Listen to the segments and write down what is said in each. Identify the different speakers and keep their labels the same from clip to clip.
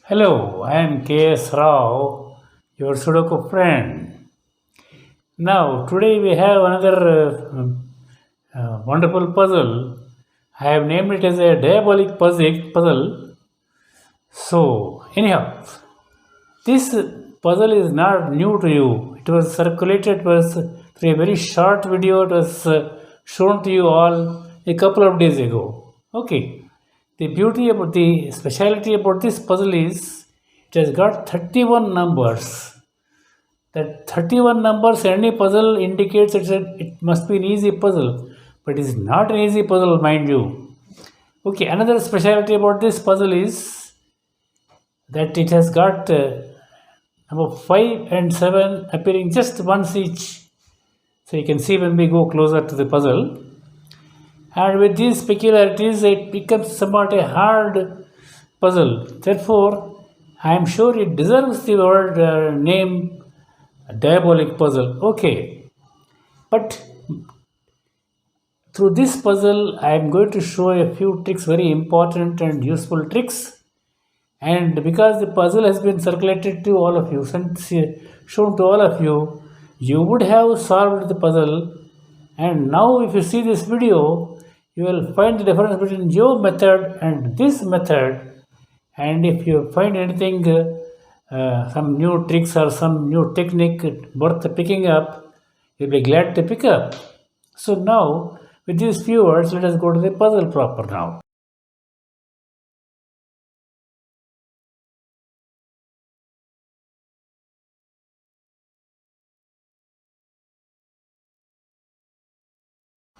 Speaker 1: Hello, I am K.S. Rao, your Sudoku friend. Now, today we have another wonderful puzzle. I have named it as a diabolic puzzle. So, anyhow, this puzzle is not new to you. It was circulated through a very short video. It was shown to you all a couple of days ago. Okay. The speciality about this puzzle is it has got 31 numbers. That 31 numbers, any puzzle indicates it must be an easy puzzle, but it is not an easy puzzle, mind you. Okay, another speciality about this puzzle is that it has got number 5 and 7 appearing just once each. So you can see when we go closer to the puzzle. And with these peculiarities, it becomes somewhat a hard puzzle. Therefore, I am sure it deserves the word name diabolic puzzle. Okay, but through this puzzle, I am going to show a few tricks, very important and useful tricks. And because the puzzle has been circulated to all of you, shown to all of you, you would have solved the puzzle. And now, if you see this video, you will find the difference between your method and this method. And if you find anything, some new tricks or some new technique worth picking up, you'll be glad to pick up. So now, with these few words, let us go to the puzzle proper now.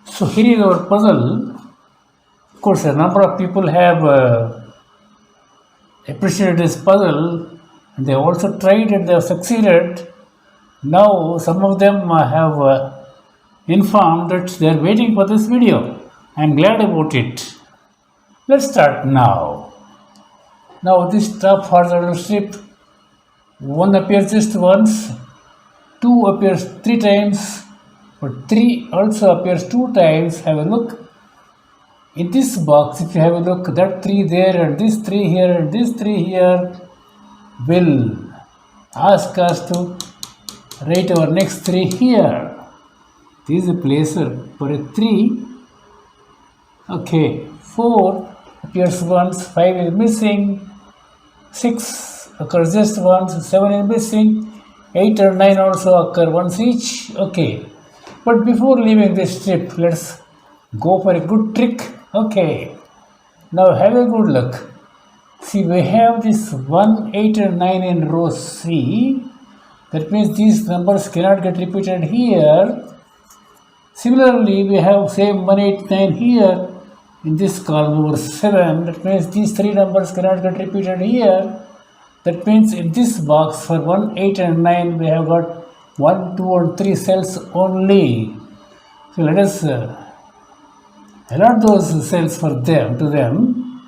Speaker 1: So here is our puzzle. Of course, a number of people have appreciated this puzzle, and they also tried and they have succeeded. Now, some of them have informed that they are waiting for this video. I am glad about it. Let's start now. Now, this top horizontal strip, 1 appears just once, 2 appears 3 times, but 3 also appears 2 times. Have a look. In this box, if you have a look, that 3 there and this 3 here and this 3 here will ask us to write our next 3 here. This is a placer for a 3. Okay, 4 appears once, 5 is missing, 6 occurs just once, 7 is missing, 8 and 9 also occur once each. Okay, but before leaving this strip, let's go for a good trick. Okay, now have a good look. See, we have this 1, 8 and 9 in row C. That means these numbers cannot get repeated here. Similarly, we have same 1, 8, 9 here in this column over 7. That means these 3 numbers cannot get repeated here. That means in this box for 1, 8 and 9, we have got 1, 2 and 3 cells only. So let us allot those cells to them.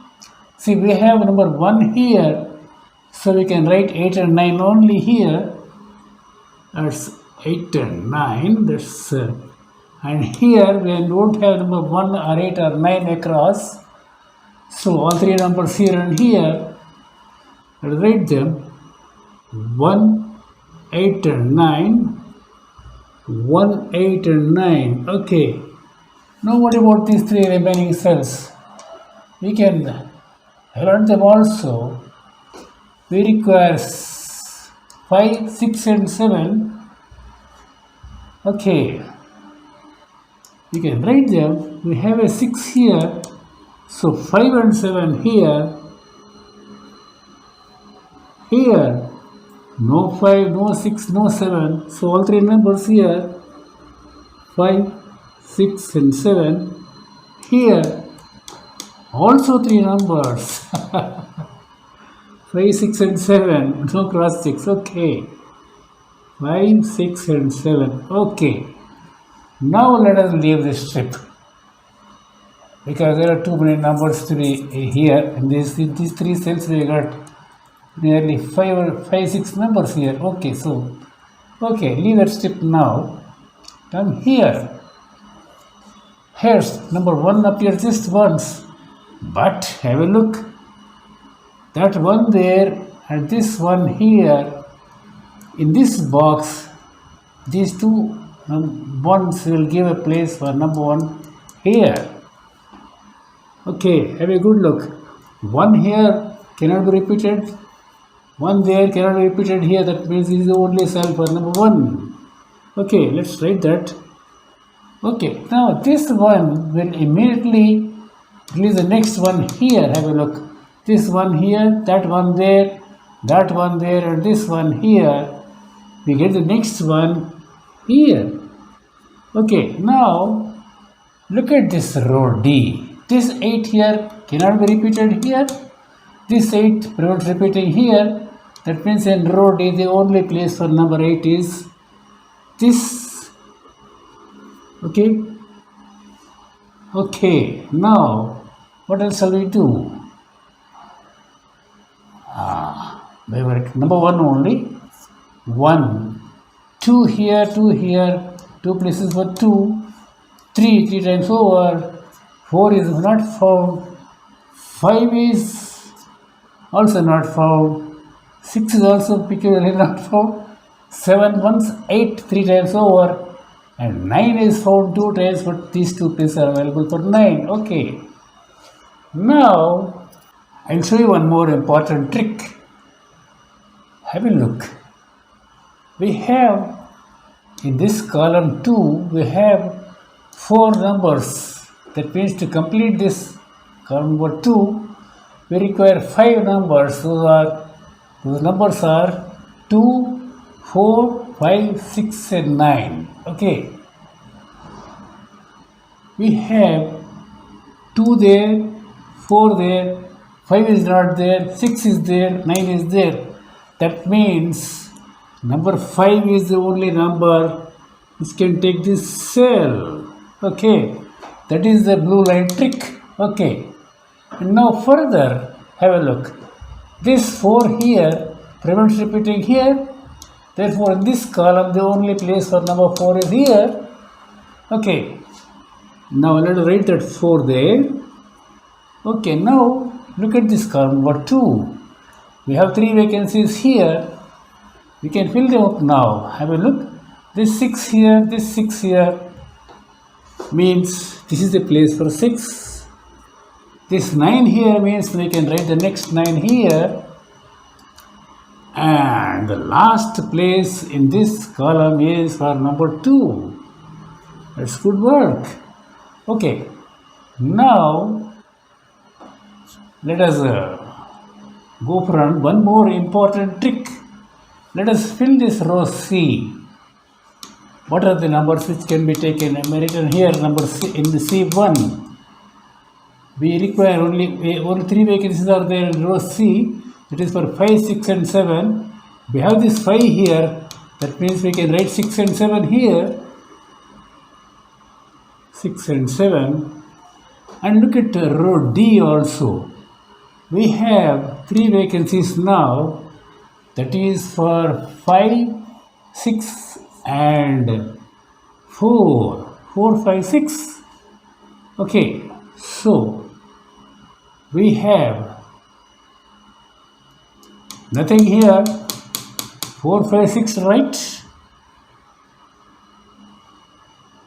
Speaker 1: See, we have number 1 here, so we can write 8 and 9 only here. That's 8 and 9. That's and here we don't have number 1 or 8 or 9 across. So all 3 numbers here and here, I'll write them 1, 8 and 9. 1, 8 and 9. Okay. Now what about these 3 remaining cells? We can allot them also. We require 5, 6 and 7. Okay. We can write them. We have a 6 here. So 5 and 7 here. Here. No 5, no 6, no 7. So all 3 numbers here. 5, 6 and 7. Here. Also 3 numbers. 5, 6 and 7. No cross 6. Okay. 5, 6 and 7. Okay. Now let us leave this strip. Because there are too many numbers to be here. In these 3 cells we got nearly 5, 6 numbers here. Okay. So, okay. Leave that strip now. Come here. Here's number 1 appears just once. But have a look. That 1 there and this one here. In this box, these two ones will give a place for number 1 here. Okay, have a good look. 1 here cannot be repeated. 1 there cannot be repeated here. That means this is the only cell for number 1. Okay, let's write that. Okay, now this one will immediately release the next one here. Have a look. This one here, that one there, that one there, and this one here. We get the next one here. Okay, now look at this row D. This 8 here cannot be repeated here. This 8 prevents repeating here. That means in row D, the only place for number 8 is this. Okay. Okay, now what else shall we do? We were number 1 only. 1, 2 here, 2 here, 2 places for 2, 3 times over, 4 is not found, 5 is also not found, 6 is also peculiarly not found, 7 once, 8 3 times over, and 9 is found 2 times, but these 2 places are available for 9. Okay. Now, I'll show you one more important trick. Have a look. We have in this column 2, we have 4 numbers. That means to complete this column number 2, we require 5 numbers. Those numbers are 2, 4, 5, 6, and 9. Okay. We have 2 there, 4 there, 5 is not there, 6 is there, 9 is there. That means number 5 is the only number which can take this cell. Okay, that is the blue line trick. Okay, and now further have a look. This 4 here prevents repeating here. Therefore, in this column, the only place for number 4 is here. Okay, now let us write that 4 there. Okay, now look at this column number 2. We have 3 vacancies here. We can fill them up now. Have a look. This 6 here, this 6 here means this is the place for 6. This 9 here means we can write the next 9 here. And the last place in this column is for number 2. That's good work. Okay. Now, let us go for one more important trick. Let us fill this row C. What are the numbers which can be taken? I am written here number C in the C1. We require only 3 vacancies are there in row C. It is for 5, 6, and 7. We have this 5 here. That means we can write 6 and 7 here. 6 and 7. And look at row D also. We have 3 vacancies now. That is for 5, 6, and 4. 4, 5, 6. Okay, so we have nothing here. 4, 5, 6, right?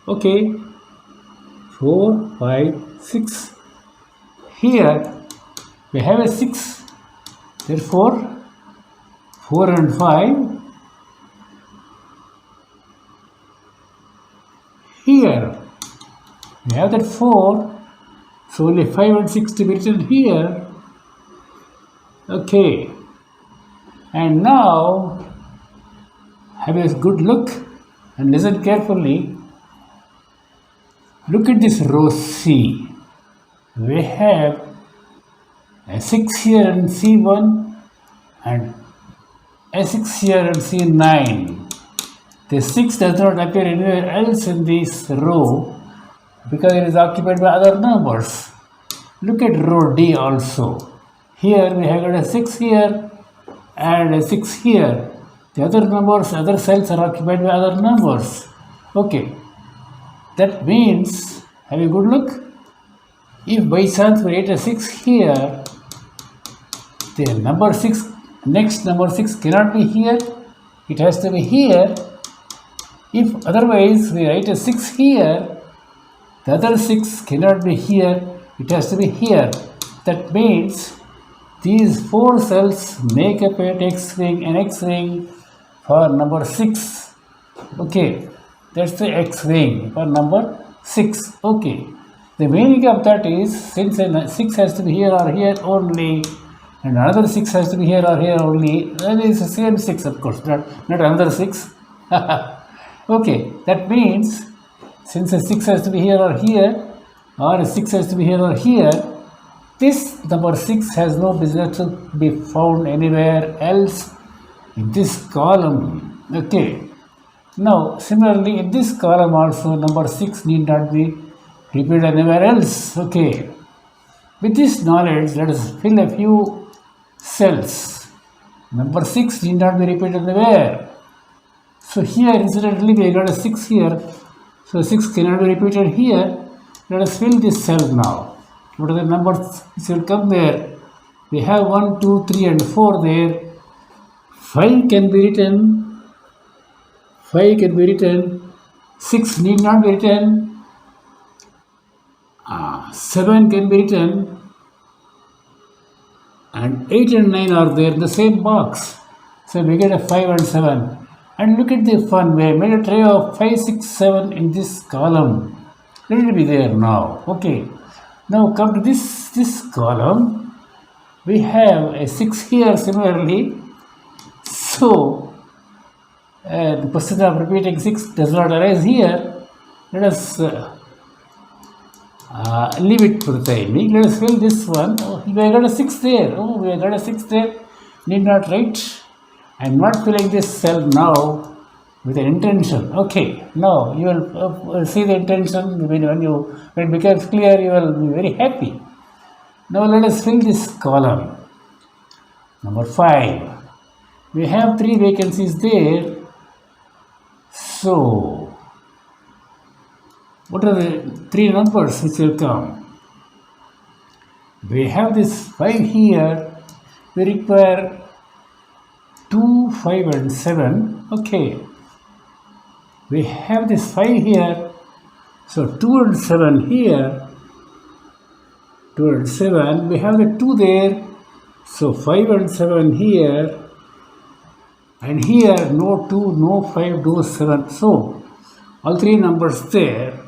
Speaker 1: Okay, 4, 5, 6. Here we have a 6. Therefore, 4 and 5. Here we have that 4, so only 5 and 6 to be written here. Okay, and now have a good look and listen carefully. Look at this row C. We have a 6 here in C1 and a 6 here in C9. The 6 does not appear anywhere else in this row because it is occupied by other numbers. Look at row D also. Here we have got a 6 here and a 6 here. The other numbers, other cells are occupied by other numbers. Okay. That means, have a good look. If by chance we write a 6 here, the number 6 Next number 6 cannot be here. It has to be here. If otherwise we write a 6 here, the other 6 cannot be here. It has to be here. That means these 4 cells make up an X-ring for number 6. Okay, that's the X-ring for number 6. Okay, the meaning of that is since a 6 has to be here or here only, and another 6 has to be here or here only, that is the same 6, of course, not another 6. Okay, that means since a 6 has to be here or here, or a 6 has to be here or here, this number 6 has no business to be found anywhere else in this column. Okay. Now, similarly, in this column also, number 6 need not be repeated anywhere else. Okay. With this knowledge, let us fill a few cells. Number 6 need not be repeated anywhere. So here, incidentally, we got a 6 here. So 6 cannot be repeated here. Let us fill this cell now. What are the numbers which will come there? We have 1, 2, 3 and 4 there. 5 can be written. 5 can be written. 6 need not be written. 7 can be written. And 8 and 9 are there in the same box. So we get a 5 and 7. And look at the fun. We have made a tray of 5, 6, 7 in this column. Let it be there now. Okay. Now come to this column. We have a 6 here similarly. So the question of repeating 6 does not arise here. Let us leave it for the time being. Let us fill this one. Oh, we have got a 6 there. Oh, we have got a 6 there. Need not write. I am not filling this cell now with an intention. Okay, now you will see the intention. When it becomes clear, you will be very happy. Now let us fill this column. Number 5. We have 3 vacancies there. So, what are the 3 numbers which will come? We have this 5 here. We require 2, 5 and 7. Okay. We have this 5 here. So 2 and 7 here. 2 and 7. We have the 2 there. So 5 and 7 here. And here no 2, no 5, no 7. So all 3 numbers there.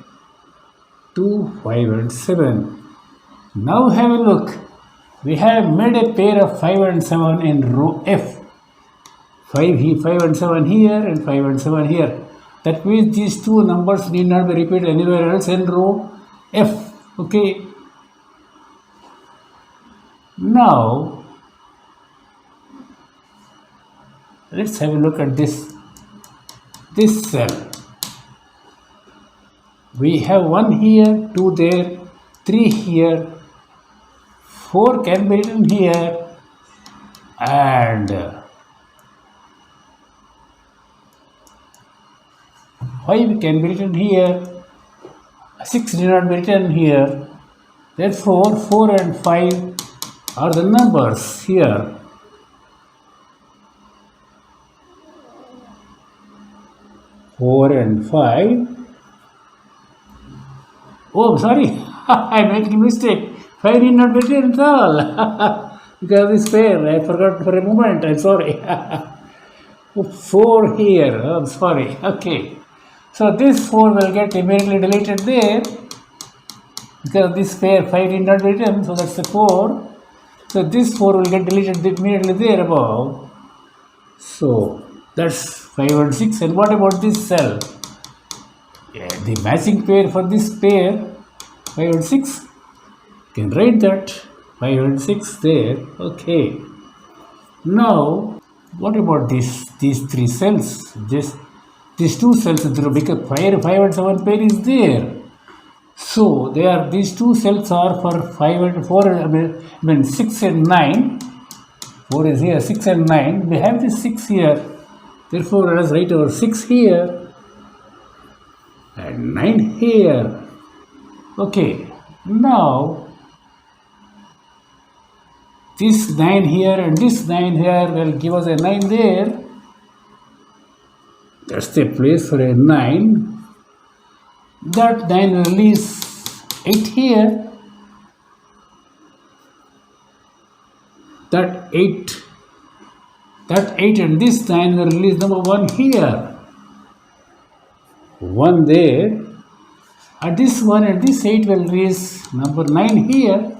Speaker 1: 2, 5 and 7. Now have a look. We have made a pair of 5 and 7 in row F. 5 and 7 here and 5 and 7 here. That means these 2 numbers need not be repeated anywhere else in row F. Okay. Now, let's have a look at this cell. We have 1 here, 2 there, 3 here, 4 can be written here, and 5 can be written here, 6 did not be written here. Therefore, 4 and 5 are the numbers here. Four and 5. Oh, sorry, I made a mistake. 5 did not be written at all. Because of this pair, I forgot for a moment. I'm sorry. 4 here. I'm sorry. Okay. So this 4 will get immediately deleted there because this pair 5 did not be written, so that's the 4. So this 4 will get deleted immediately there above. So that's 5 and 6. And what about this cell? Yeah, the matching pair for this pair 5 and 6. You can write that 5 and 6 there. Okay. Now what about these 3 cells? These 2 cells, because 5 and 7 pair is there. So these 2 cells are for 5 and 4, 6 and 9. 4 is here, 6 and 9. We have this 6 here. Therefore, let us write our 6 here and 9 here. Okay. Now, this 9 here and this 9 here will give us a 9 there. That's the place for a 9. That 9 will release 8 here. That 8 and this 9 will release number 1 here. 1 there. And this 1 and this 8 will release number 9 here.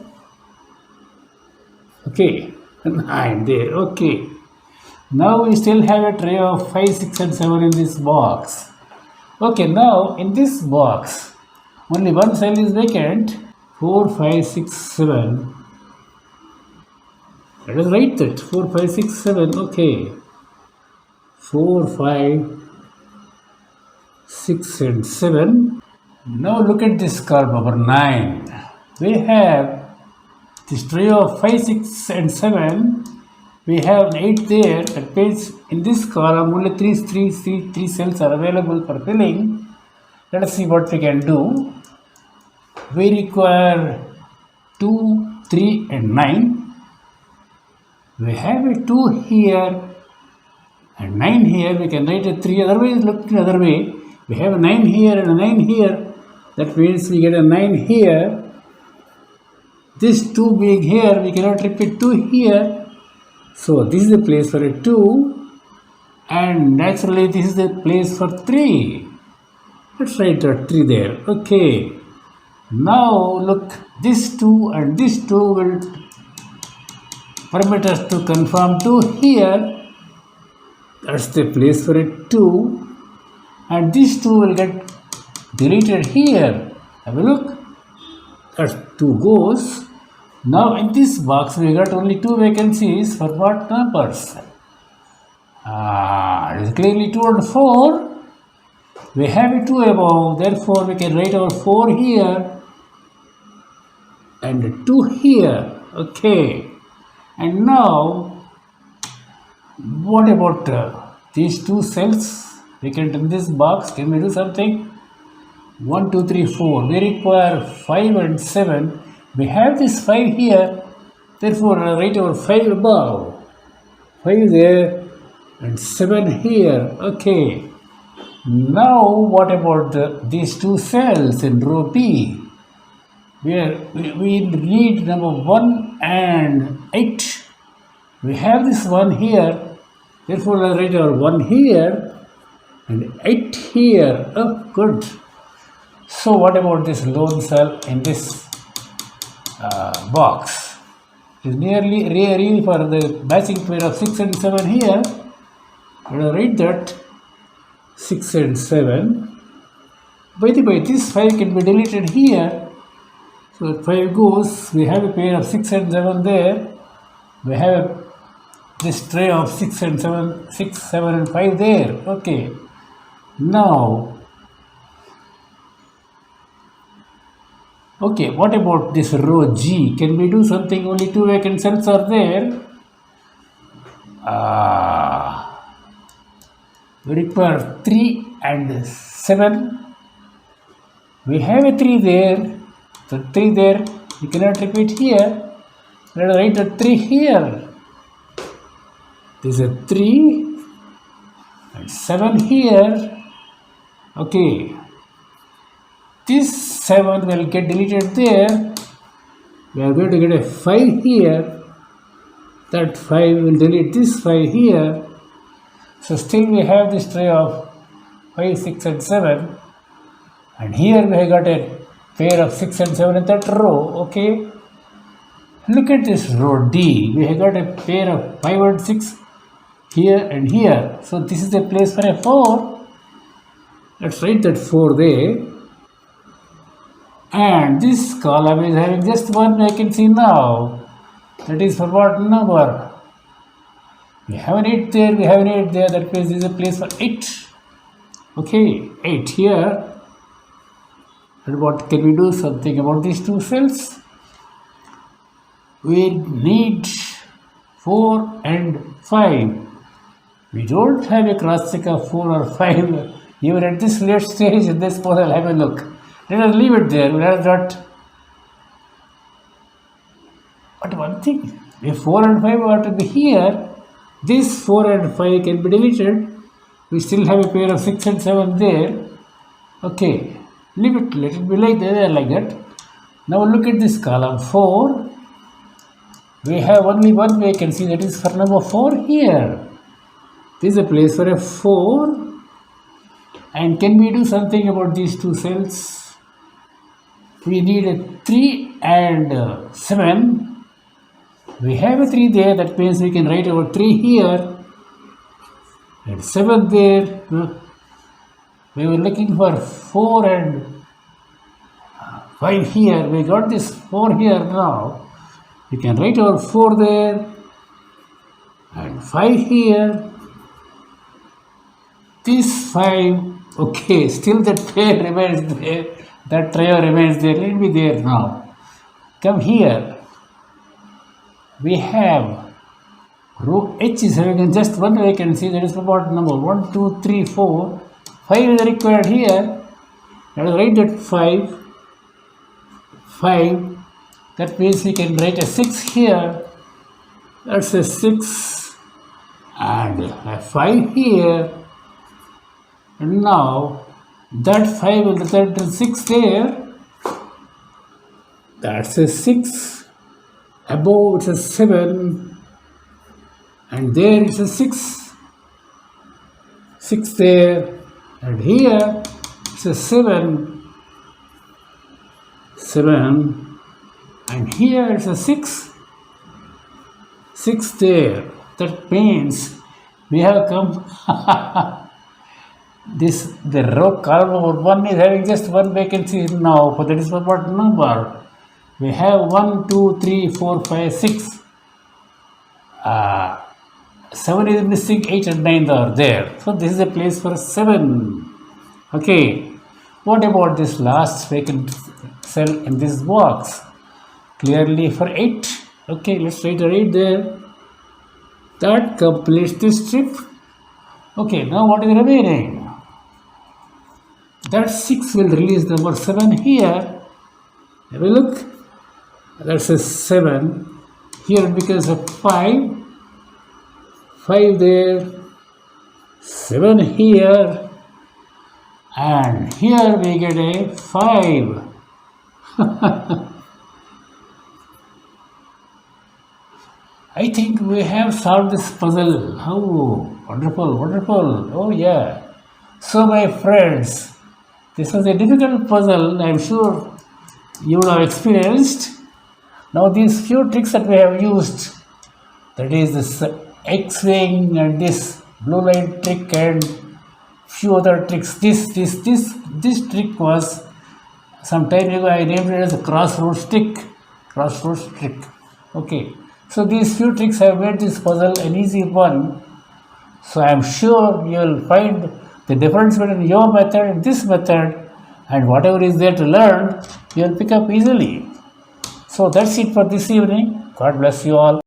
Speaker 1: Okay, 9 there. Okay. Now we still have a tray of 5, 6 and 7 in this box. Okay, now in this box, only one cell is vacant. 4, 5, 6, 7. Let us write that. 4, 5, 6, 7. Okay. 4, 5, 6 and 7. Now look at this column number 9. We have this tray of 5, 6 and 7. We have 8 there. That means in this column only three cells are available for filling. Let us see what we can do. We require 2, 3 and 9. We have a 2 here and 9 here. We can write a 3. Otherwise, look the other way. We have a 9 here and a 9 here. That means we get a 9 here. This 2 being here, we cannot repeat 2 here. So this is the place for a 2. And naturally this is the place for 3. Let's write that 3 there. Okay. Now look, this 2 and this 2 will permit us to confirm 2 here. That's the place for a 2. And this 2 will get deleted here. Have a look. That's 2 goes. Now in this box we got only 2 vacancies for what numbers? It is clearly 2 and 4. We have a 2 above, therefore we can write our 4 here and 2 here. Okay. And now what about these 2 cells vacant in this box? Can we do something? 1, 2, 3, 4. We require 5 and 7. We have this 5 here, therefore write our 5 above. 5 there and 7 here. Okay. Now what about these 2 cells in row B? Where we need number 1 and 8. We have this 1 here, therefore I write our 1 here and 8 here. Oh, good. So what about this lone cell in this box? It is nearly real for the matching pair of 6 and 7 here. I will write that 6 and 7. By the way, this 5 can be deleted here. So if 5 goes, we have a pair of 6 and 7 there. We have this tray of 6 and 7, 6, 7 and 5 there. Okay. Now, okay, what about this row G? Can we do something? Only 2 vacant cells are there. We require 3 and 7. We have a 3 there. So 3 there, we cannot repeat here. Let us write a 3 here. This is a 3 and 7 here. Okay. This 7 will get deleted there. We are going to get a 5 here. That 5 will delete this 5 here. So still we have this tray of 5, 6 and 7. And here we have got a pair of 6 and 7 in that row. Okay. Look at this row D. We have got a pair of 5 and 6 here and here. So this is the place for a 4. Let's write that 4 there. And this column is having just one vacancy now. That is for what number? We have an 8 there, we have an 8 there. That means this is a place for 8. Okay, 8 here. And what can we do something about these 2 cells? We need 4 and 5. We don't have a cross check of 4 or 5. Even at this late stage in this model, have a look. Let us leave it there. Let us not. But one thing, If 4 and 5 are to be here, this 4 and 5 can be deleted. We still have a pair of 6 and 7 there. Okay, leave it, let it be like that. Now look at this column 4. We have only one vacancy, that is for number 4 here. This is a place for a 4. And can we do something about these two cells? We need a 3 and 7. We have a 3 there, that means we can write our 3 here and 7 there. We were looking for 4 and 5 here. We got this 4 here now. We can write our 4 there and 5 here. This 5, okay, still that pair remains there. That trio remains there. Let it be there now. Come here. We have row H is having just one vacancy, that is about number 1, 2, 3, 4. 5 is required here. Let us write that 5. 5. That means we can write a 6 here. That's a 6 and a 5 here. And now that 5 will result in 6 there. That's a 6. Above it's a 7. And there it's a 6. 6 there. And here it's a 7. 7. And here it's a 6. 6 there. That means we have come the row column number 1 is having just one vacancy now, but that is what number? We have 1, 2, 3, 4, 5, 6. 7 is missing, 8 and 9 are there. So this is a place for 7. Okay. What about this last vacant cell in this box? Clearly for 8. Okay, let's write a 8 there. That completes this strip. Okay, now what is remaining? That 6 will release number 7 here. Have a look. That's a 7. Here it becomes a 5. 5 there. 7 here. And here we get a 5. I think we have solved this puzzle. Oh, wonderful, wonderful. Oh, yeah. So, my friends, this was a difficult puzzle. I am sure you would have experienced. Now, these few tricks that we have used, that is this X-wing and this blue line trick and few other tricks. This trick was some time ago I named it as a crossroads trick. Crossroads trick. Okay. So these few tricks have made this puzzle an easy one. So I am sure you will find the difference between your method and this method, and whatever is there to learn, you will pick up easily. So that's it for this evening. God bless you all.